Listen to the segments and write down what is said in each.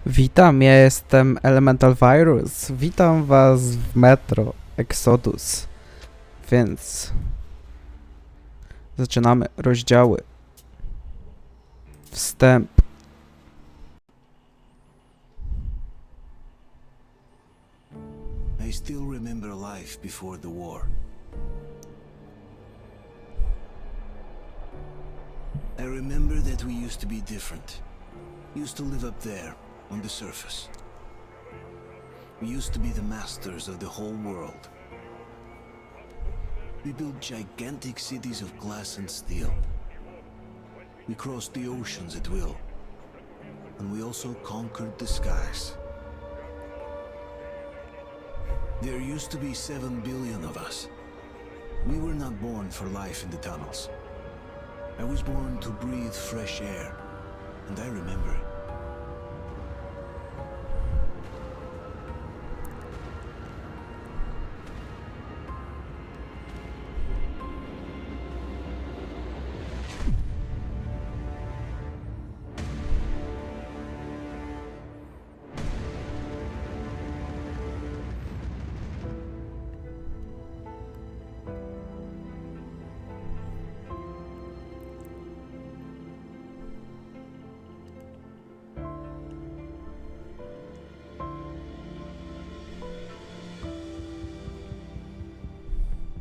Witam, ja jestem Elemental Virus. Witam was w Metro Exodus. Więc zaczynamy rozdziały. Wstęp. I still remember life before the war. I remember that we used to be different. Used to live up there, on the surface. We used to be the masters of the whole world. We built gigantic cities of glass and steel. We crossed the oceans at will. And we also conquered the skies. There used to be 7 billion of us. We were not born for life in the tunnels. I was born to breathe fresh air, and I remember it.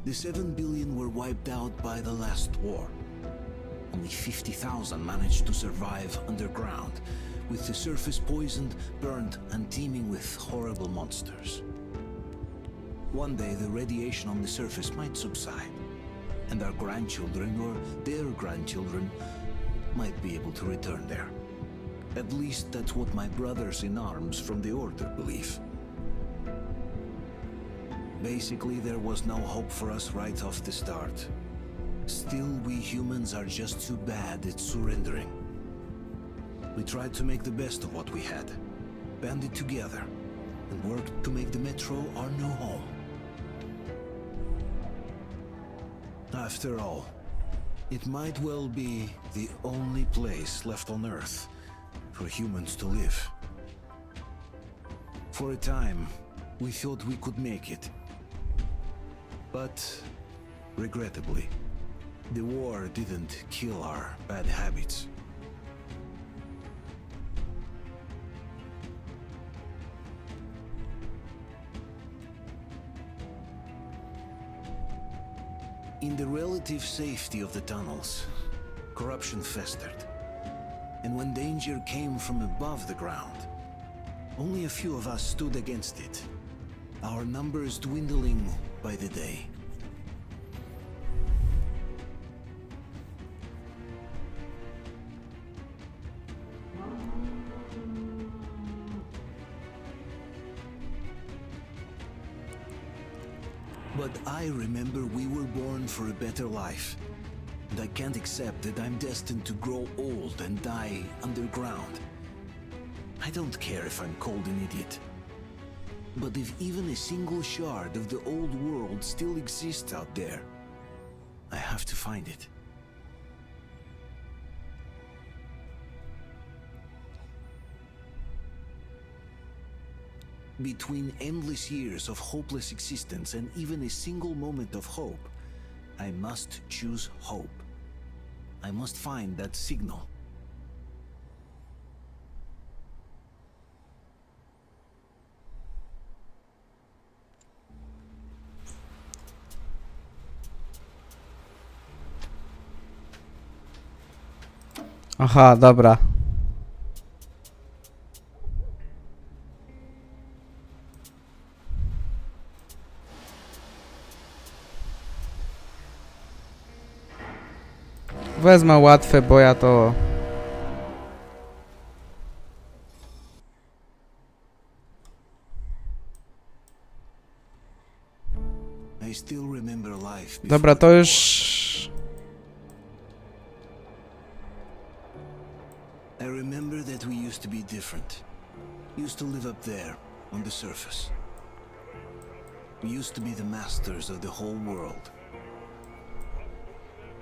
The 7 billion were wiped out by the last war. Only 50,000 managed to survive underground, with the surface poisoned, burnt, and teeming with horrible monsters. One day the radiation on the surface might subside, and our grandchildren or their grandchildren might be able to return there. At least that's what my brothers in arms from the Order believe. Basically, there was no hope for us right off the start. Still, we humans are just too bad at surrendering. We tried to make the best of what we had, banded together, and worked to make the Metro our new home. After all, it might well be the only place left on Earth for humans to live. For a time, we thought we could make it. But, regrettably, the war didn't kill our bad habits. In the relative safety of the tunnels, corruption festered. And when danger came from above the ground, only a few of us stood against it, our numbers dwindling by the day. But I remember we were born for a better life, and I can't accept that I'm destined to grow old and die underground. I don't care if I'm called an idiot. But if even a single shard of the old world still exists out there, I have to find it. Between endless years of hopeless existence and even a single moment of hope, I must choose hope. I must find that signal. Aha, dobra. Wezmę łatwe, bo ja to... I still remember life before Dobra, to the war. już... I remember that we used to be different. Used to live up there, on the surface. We used to be the masters of the whole world.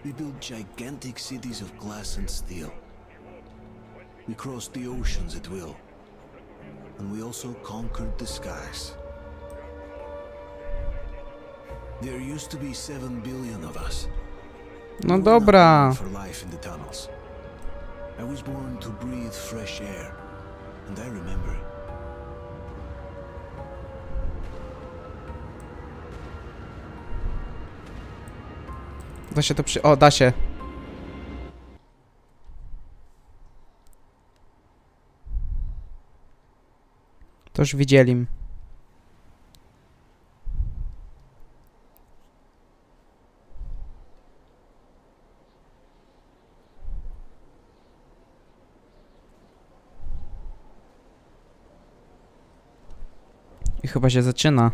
We built gigantic cities of glass and steel. We crossed the oceans at will, and we also conquered the skies. There used to be 7 billion of us. No We were not dobra. born for life in the tunnels. I was born to breathe fresh air, and I remember it. Da się to przy... O, da się. To już widzieli. I chyba się zaczyna.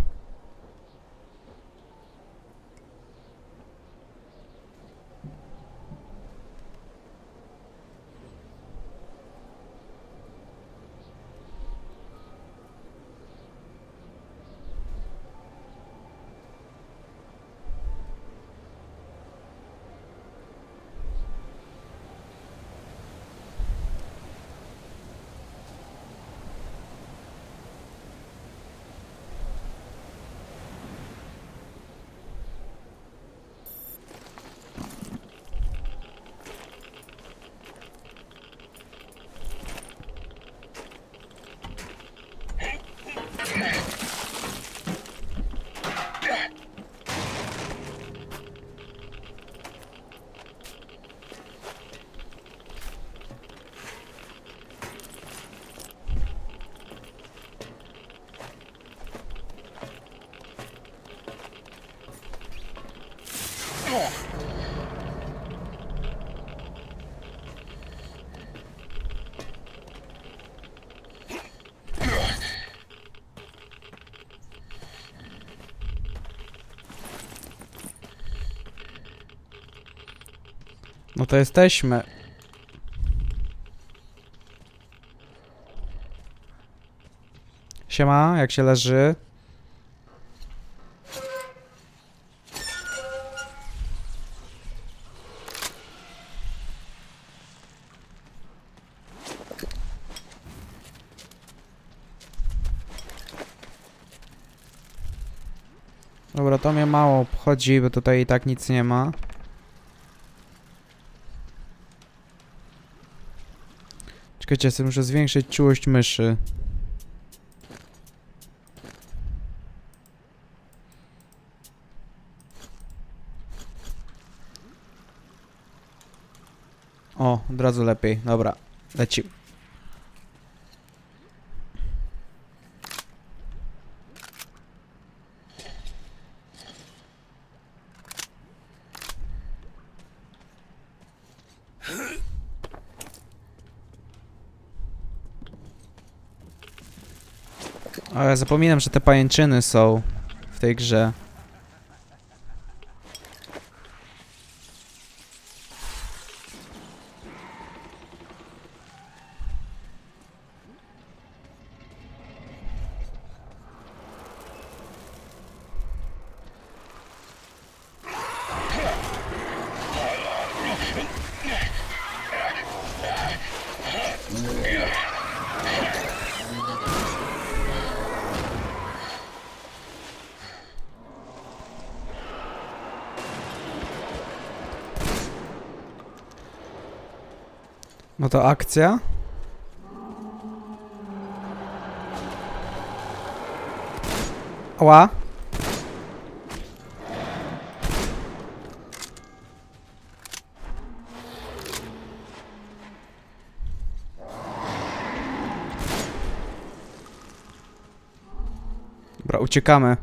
No to jesteśmy. Siema, jak się leży? Dobra, to mnie mało obchodzi, bo tutaj i tak nic nie ma. Czekajcie, ja sobie muszę zwiększyć czułość myszy. O, od razu lepiej. Dobra, leci. O, ja zapominam, że te pajęczyny są w tej grze. No to akcja. Ła. Dobra, uciekamy.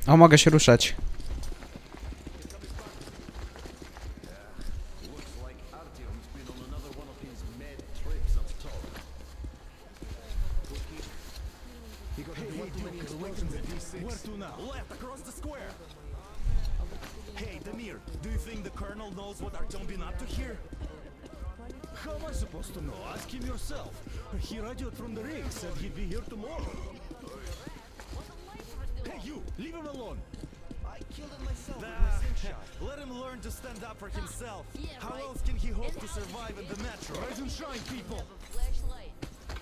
O, mogę się ruszać. Where to now? Left, across the square. Hey, Demir, do you think the colonel knows what Artyom been up to here? How am I supposed to know? Ask him yourself. He radioed from the rig, said he'd be here tomorrow. Hey, you, leave him alone. I killed him myself with my slingshot. Let him learn to stand up for himself. How else can he hope to survive in the Metra? Rise and shine, people.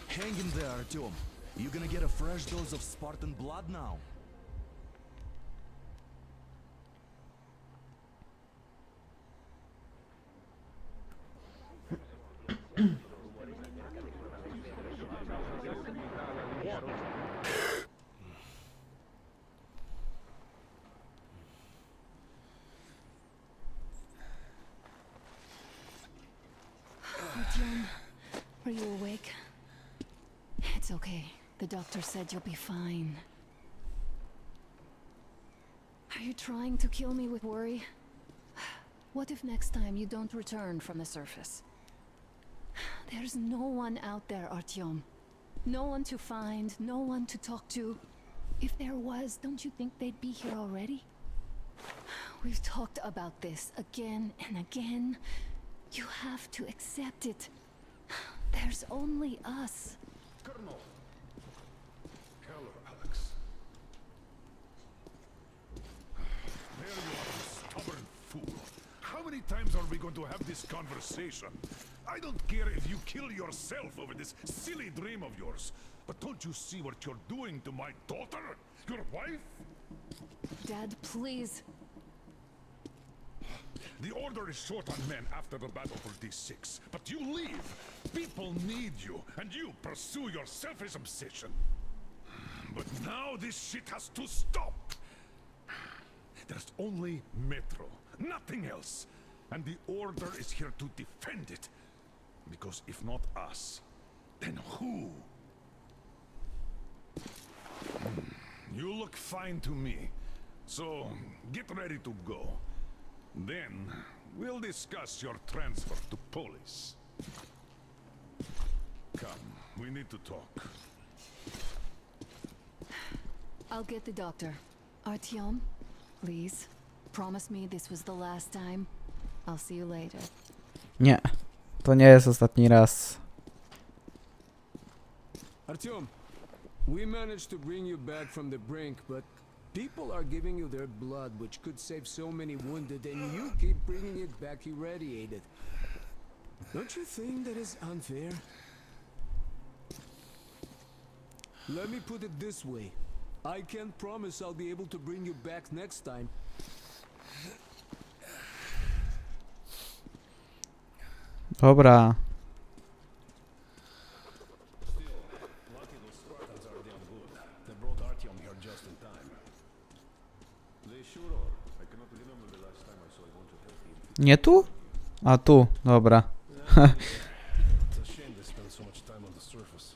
Hang in there, Artyom. You gonna get a fresh dose of Spartan blood now. Artyom, are you awake? It's okay. The doctor said you'll be fine. Are you trying to kill me with worry? What if next time you don't return from the surface? There's no one out there, Artyom. No one to find, no one to talk to. If there was, don't you think they'd be here already? We've talked about this again and again. You have to accept it. There's only us. Colonel. Hello, Alex. There you are, you stubborn fool. How many times are we going to have this conversation? I don't care if you kill yourself over this silly dream of yours. But don't you see what you're doing to my daughter? Your wife? Dad, please. The Order is short on men after the battle for D6. But you leave. People need you, and you pursue your selfish obsession. But now this shit has to stop. There's only Metro, nothing else. And the Order is here to defend it. Because if not us, then who? You look fine to me. So, get ready to go. Then, we'll discuss your transfer to police. Come, we need to talk. I'll get the doctor. Artyom, please. Promise me this was the last time. I'll see you later. Nie, to nie jest ostatni raz. Artyom, we managed to bring you back from the brink, but people are giving you their blood, which could save so many wounded, and you keep bringing it back irradiated. Don't you think that is unfair? Let me put it this way. I can't promise I'll be able to bring you back next time. Dobra. Lucky those Spartans are damn good. They brought Artyom here just in time. They sure are. I cannot remember the last time I saw a bunch of healthy. Nie tu? A tu, dobra. It's a shame they spend so much time on the surface.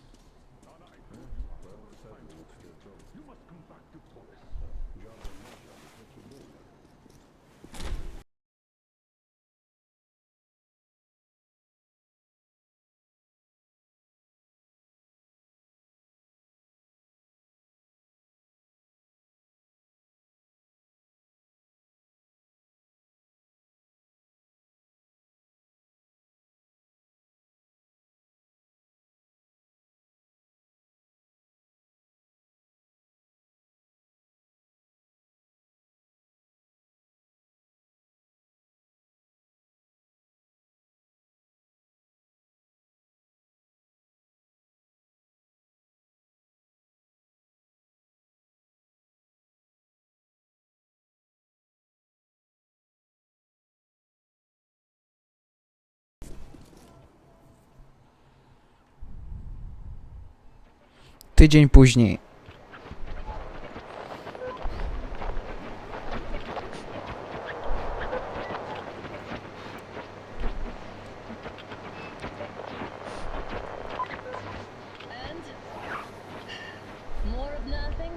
Tydzień później. And? More of nothing?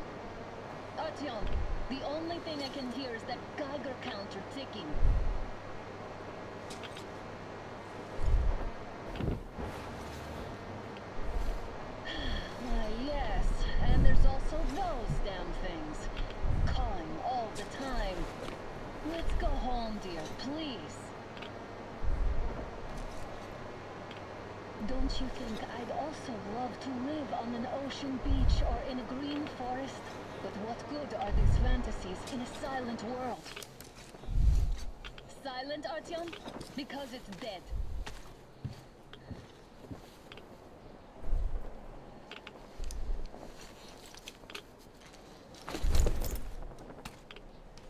Artyom, The only thing I can hear is that Geiger counter ticking. Why, yes, and there's also those damn things. Calling all the time. Let's go home, dear, please. Don't you think I'd also love to live on an ocean beach or in a green forest? But what good are these fantasies in a silent world? Silent, Artyom? Because it's dead.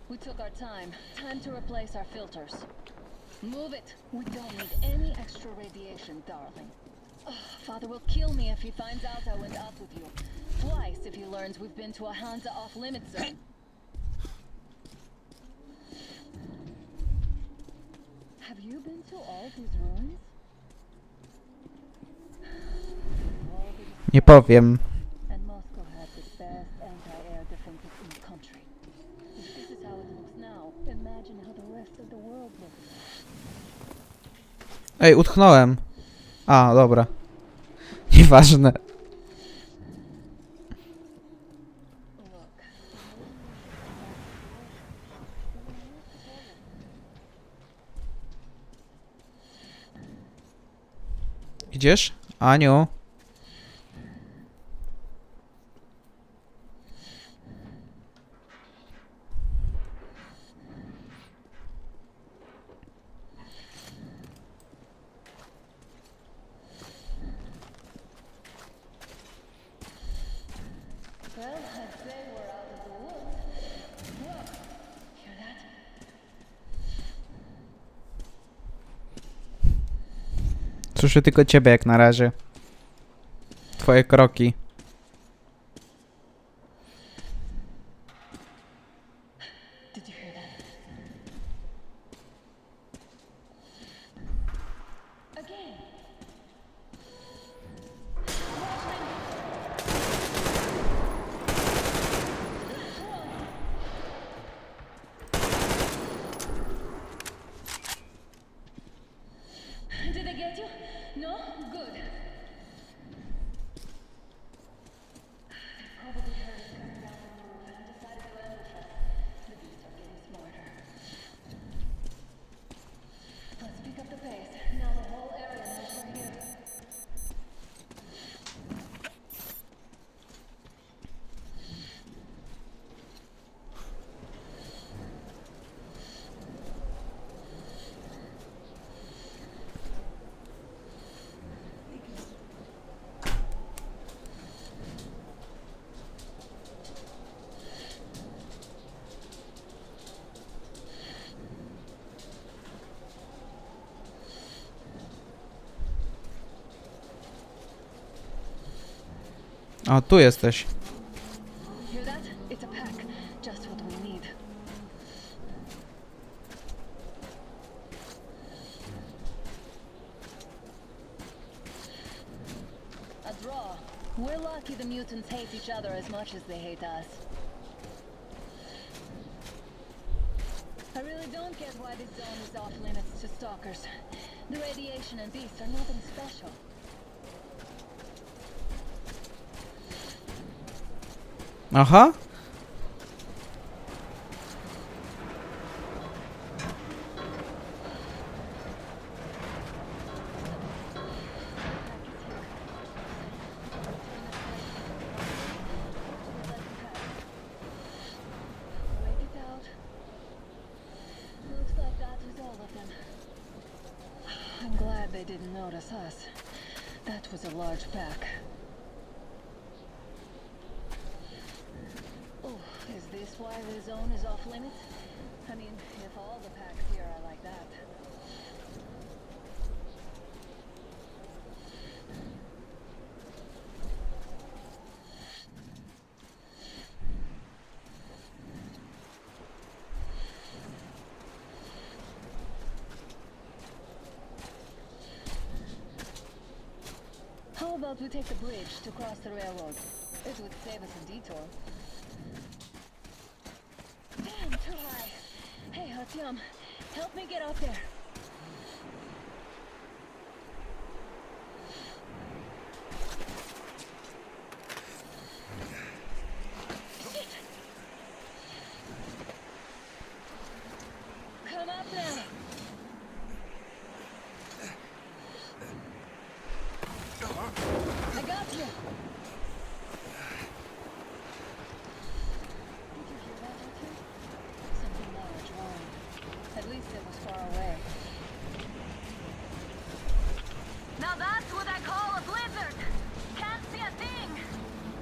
We took our time. Time to replace our filters. Move it. We don't need any extra radiation, darling. Oh, Father will kill me if he finds out I went out with you. Twice if he learns we've been to a Hansa off-limits zone. Have you been to all these ruins? Nie powiem. And Moscow had the best anti-air defenses in the country. If this is how it looks now, imagine how the rest of the world looks. Ej, utknąłem. A, dobra. Nieważne. Idziesz? Aniu? Well, I'd say we're out of the woods. Whoa, hear that? Słyszę tylko ciebie jak na razie. Twoje kroki. Did you hear that? Again. Did I get you? No? Good. Probably heard us coming down the roof and decided to ambush us. The beasts are getting smarter. Let's pick up the pace. Now the whole area knows we're here. O, tu jesteś. Hear that? It's a pack. Just what we need. A draw. We're lucky the mutants hate each other as much as they hate us. I really don't get why this zone is off limits to stalkers. The radiation and beasts are nothing special. Aha. Wait it out. Looks like that was all of them. I'm glad they didn't notice us. That was a large pack. Oh, is this why the zone is off limits? I mean, if all the packs here are like that. How about we take the bridge to cross the railroad? It would save us a detour. Hey, Artyom, help me get out there. Come up now. I got you. Did you hear that, Artyom? Something large roaring. At least it was far away. Now that's what I call a blizzard. Can't see a thing.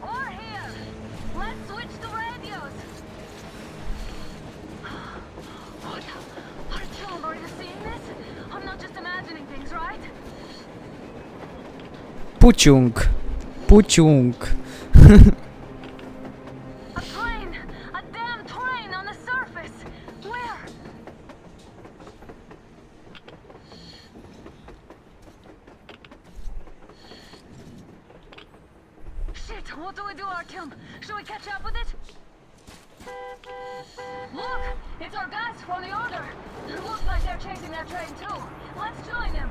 Or hear. Let's switch to radios. What? Artyom, are you seeing this? I'm not just imagining things, right? Puciung. Puciung. A train! A damn train on the surface! Where? Shit, what do we do, Artyom? Should we catch up with it? Look! It's our guys from the Order! Looks like they're chasing that train too. Let's join them!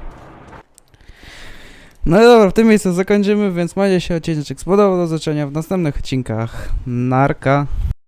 No i dobra, w tym miejscu zakończymy, więc mam nadzieję, że się odcinek spodobał. Do zobaczenia w następnych odcinkach. Narka.